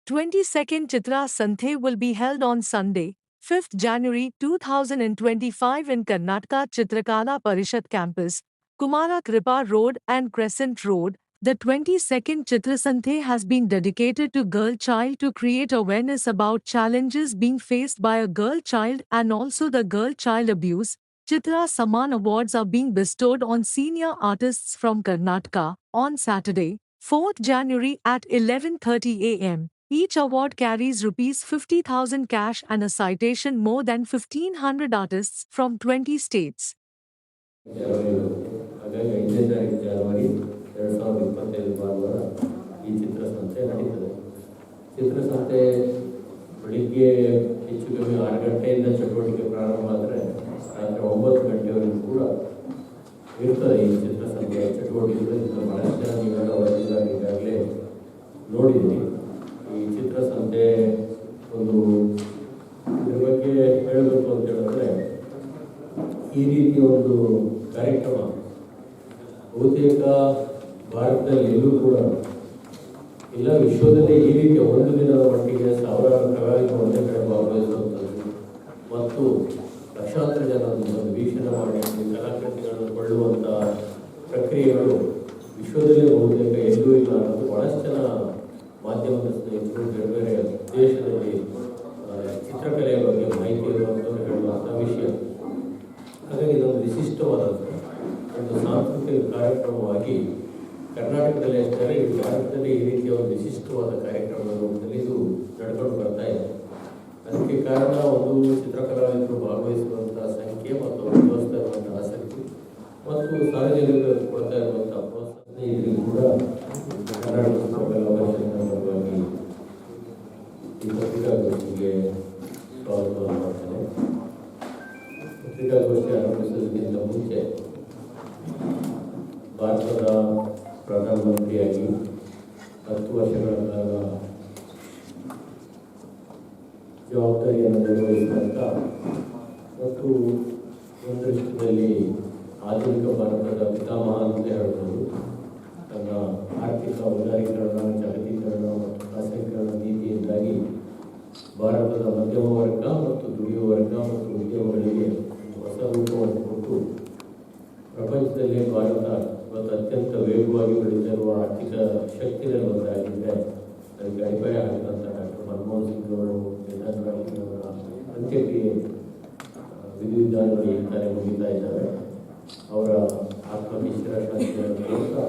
22nd Chitra Santhe will be held on Sunday, 5th January 2025 in Karnataka Chitrakala Parishad Campus, Kumara Kripa Road and Crescent Road. The 22nd Chitra Santhe has been dedicated to girl child to create awareness about challenges being faced by a girl child and also the girl child abuse. Chitra Saman Awards are being bestowed on senior artists from Karnataka on Saturday, 4th January at 11:30 a.m. Each award carries rupees 50,000 cash and a citation more than 1,500 artists from 20 states. ಹಾಗಾಗಿ 5ನೇ ತಾರೀಕು ಜನವರಿ 2025 ಭಾನುವಾರ ಈ ಚಿತ್ರಸಂತೆ ನಡೀತದೆ. ಚಿತ್ರಸಂತೆ ಬೆಳಿಗ್ಗೆ ಹೆಚ್ಚು ಕಮ್ಮಿ 6 ಗಂಟೆಯಿಂದ ಚಟುವಟಿಕೆ ಪ್ರಾರಂಭ ಆದರೆ ರಾತ್ರಿ 9 ಗಂಟೆವರೆಗೂ ಕೂಡ ಇರ್ತದೆ ಈ ಚಿತ್ರಸಂತೆಯ ಚಟುವಟಿಕೆಗಳು. ಬಹಳಷ್ಟು ಜನ ನೀವೆಲ್ಲ ವರದಿಗಾರ ಈಗಾಗಲೇ ನೋಡಿದ್ದೀರಿ. ಈ ಚಿತ್ರಸಂತೆ ಒಂದು ಇದ್ರ ಬಗ್ಗೆ ಹೇಳಬೇಕು ಅಂತ ಹೇಳಿದ್ರೆ, ಈ ರೀತಿಯ ಒಂದು ಕಾರ್ಯಕ್ರಮ ಬಹುತೇಕ ಭಾರತದಲ್ಲಿ ಎಲ್ಲೂ ಕೂಡ ಇಲ್ಲ, ವಿಶ್ವದಲ್ಲೇ ಈ ರೀತಿಯ ಒಂದು ದಿನದ ಮಟ್ಟಿಗೆ ಸಾವಿರಾರು ಕಲಾವಿದರು ಒಂದೇ ಕಡೆ ಭಾಗವಹಿಸುವಂಥದ್ದು ಮತ್ತು ಲಕ್ಷಾಂತರ ಜನ ಒಂದು ವೀಕ್ಷಣೆ ಮಾಡಿ ಕಲಾಕೃತಿಗಳನ್ನು ಕೊಳ್ಳುವಂಥ ಪ್ರಕ್ರಿಯೆಗಳು ವಿಶ್ವದಲ್ಲೇ ಬಹುತೇಕ ಎಲ್ಲೂ ಇಲ್ಲ ಅನ್ನೋದು ಬಹಳಷ್ಟು ಜನ ಮಾಧ್ಯಮದ ಸ್ನೇಹಿತರು ಬೇರೆ ಬೇರೆ ದೇಶದಲ್ಲಿ ಚಿತ್ರಕಲೆಯ ಬಗ್ಗೆ ಮಾಹಿತಿ ಇರುವಂಥವ್ರು ಹೇಳುವಂಥ ವಿಷಯ. ಹಾಗಾಗಿ ಇದೊಂದು ವಿಶಿಷ್ಟವಾದಂಥ ಒಂದು ಸಾಂಸ್ಕೃತಿಕ ಕಾರ್ಯಕ್ರಮವಾಗಿ ಕರ್ನಾಟಕದಲ್ಲಿ ಅಷ್ಟೇ ಈ ಭಾರತದಲ್ಲಿ ಈ ರೀತಿಯ ಒಂದು ವಿಶಿಷ್ಟವಾದ ಕಾರ್ಯಕ್ರಮದ ರೂಪದಲ್ಲಿ ಇದು ನಡ್ಕೊಂಡು ಬರ್ತಾ ಇದೆ. ಅದಕ್ಕೆ ಕಾರಣ ಒಂದು ಚಿತ್ರಕಲಾವಿದರು ಭಾಗವಹಿಸುವಂಥ ಸಂಖ್ಯೆ ಮತ್ತು ಅವರು ತೋರಿಸ್ತಾ ಇರುವಂಥ ಆಸಕ್ತಿ ಮತ್ತು ಸಾರ್ವಜನಿಕರು ಕೊಡ್ತಾ ಇರುವಂಥ ಪ್ರೋತ್ಸಾಹ ಇದರಲ್ಲಿ ಕೂಡ ಕರ್ನಾಟಕ ಚಿತ್ರಕಲಾ ಪರಿಷತ್ನ ಪರವಾಗಿ ಈ ಪತ್ರಿಕಾಗೋಷ್ಠಿಗೆ ಸ್ವಾಗತವನ್ನು ಮಾಡ್ತೇನೆ. ಪತ್ರಿಕಾಗೋಷ್ಠಿ ಆರಂಭಿಸೋದಕ್ಕಿಂತ ಮುಂಚೆ ಭಾರತದ ಪ್ರಧಾನಮಂತ್ರಿಯಾಗಿ 10 ವರ್ಷಗಳ ಕಾಲ ಜವಾಬ್ದಾರಿಯನ್ನು ನಿರ್ವಹಿಸಿದಂಥ ಮತ್ತು ಒಂದೃಷ್ಟದಲ್ಲಿ ಆಧುನಿಕ ಭಾರತದ ಪಿತಾಮಹ ಅಂತ ಹೇಳ್ಬೋದು, ತನ್ನ ಆರ್ಥಿಕ ಉದಾರೀಕರಣ, ಜಾಗತೀಕರಣ ಮತ್ತು ಖಾಸಗೀಕರಣ ನೀತಿಯಿಂದಾಗಿ ಭಾರತದ ಮಧ್ಯಮ ವರ್ಗ ಮತ್ತು ದುಡಿಯುವ ವರ್ಗ ಮತ್ತು ಉದ್ಯಮಗಳಿಗೆ ಹೊಸ ರೂಪವನ್ನು ಕೊಟ್ಟು ಪ್ರಪಂಚದಲ್ಲಿ ಭಾರತ ಇವತ್ತು ಅತ್ಯಂತ ವೇಗವಾಗಿ ಬೆಳೀತಿರುವ ಆರ್ಥಿಕ ಶಕ್ತಿಯಲ್ಲಿ ಒಂದಾಗಿದ್ದರೆ ಅದಕ್ಕೆ ಅಡಿಪಾಯ ಹಾಕಿದಂಥ ಡಾಕ್ಟರ್ ಮನಮೋಹನ್ ಸಿಂಗ್ ಅವರು ನಿಧನರಾಗಿದ್ದವರ ಅಂತ್ಯಕ್ರಿಯೆ ವಿಧಿವಿಧಾನಗಳು ಈ ಕಾರ್ಯ ಮುಗಿತಾ ಇದ್ದಾವೆ. ಅವರ ಆತ್ಮಕ್ಕೆ ಶಾಂತಿಯನ್ನು